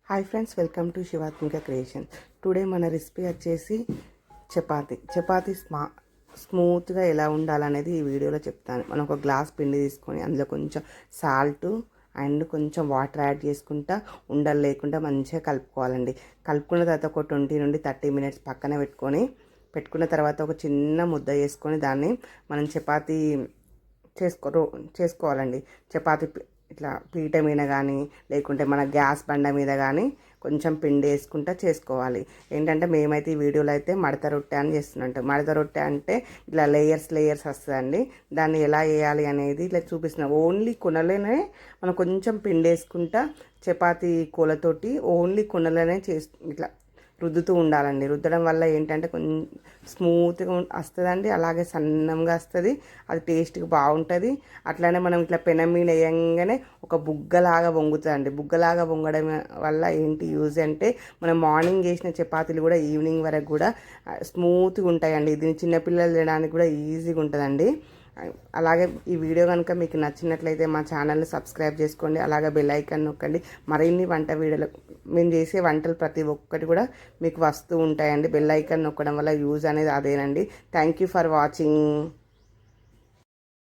Hi friends, welcome to Shivathmika creation. Today మన recipe వచ్చేసి చపాతీ స్మూత్గా ఎలా ఉండాలనేది ఈ వీడియోలో చెప్తాను. మనం ఒక గ్లాస్ పిండి తీసుకొని అందులో కొంచెం సాల్ట్ అండ్ కొంచెం వాటర్ యాడ్ చేసుకుంటా ఉండలు లేకుండా మంచిగా కలుపుకోవాలండి. కలుపుకున్న తర్వాత ఒక 20 నుండి 30 మినిట్స్ పక్కన పెట్టుకున్న తర్వాత ఒక చిన్న ముద్ద చేసుకొని దాన్ని మనం చపాతీ చేసుకోవాలండి. చపాతీ ఇట్లా పీట మీద కానీ లేకుంటే మన గ్యాస్ బండ మీద కానీ కొంచెం పిండి వేసుకుంటా చేసుకోవాలి. ఏంటంటే మేమైతే ఈ వీడియోలో అయితే మడత రొట్టె అని చేస్తున్నట్టు. మడత రొట్టె అంటే ఇట్లా లేయర్స్ వస్తుందండి. దాన్ని ఎలా వేయాలి అనేది ఇట్లా చూపిస్తున్నాం. ఓన్లీ కొనలోనే మనం కొంచెం పిండి వేసుకుంటా చపాతీ కూలతోటి ఓన్లీ కొనలోనే ఇట్లా రుద్దుతూ ఉండాలండి. రుద్దడం వల్ల ఏంటంటే కొంచెం స్మూత్గా వస్తుందండి, అలాగే సన్నంగా వస్తుంది, అది టేస్ట్గా బాగుంటుంది. అట్లానే మనం ఇట్లా పెనం మీద వేయంగానే ఒక బుగ్గలాగా వంగుతుందండి. బుగ్గలాగా వంగడం వల్ల ఏంటి యూజ్ అంటే మనం మార్నింగ్ చేసిన చపాతీలు కూడా ఈవినింగ్ వరకు కూడా స్మూత్గా ఉంటాయండి. దీన్ని చిన్నపిల్లలు తినడానికి కూడా ఈజీగా ఉంటుందండి. అలాగే ఈ వీడియో కనుక మీకు నచ్చినట్లయితే మా ఛానల్ని సబ్స్క్రైబ్ చేసుకోండి. అలాగే బెల్ ఐకాన్ నొక్కండి. మరిన్ని వంట వీడియోలు మేము చేసే వంటలు ప్రతి ఒక్కటి కూడా మీకు వస్తూ ఉంటాయండి. బెల్ ఐకాన్ నొక్కడం వల్ల యూజ్ అనేది అదేనండి. Thank you for watching.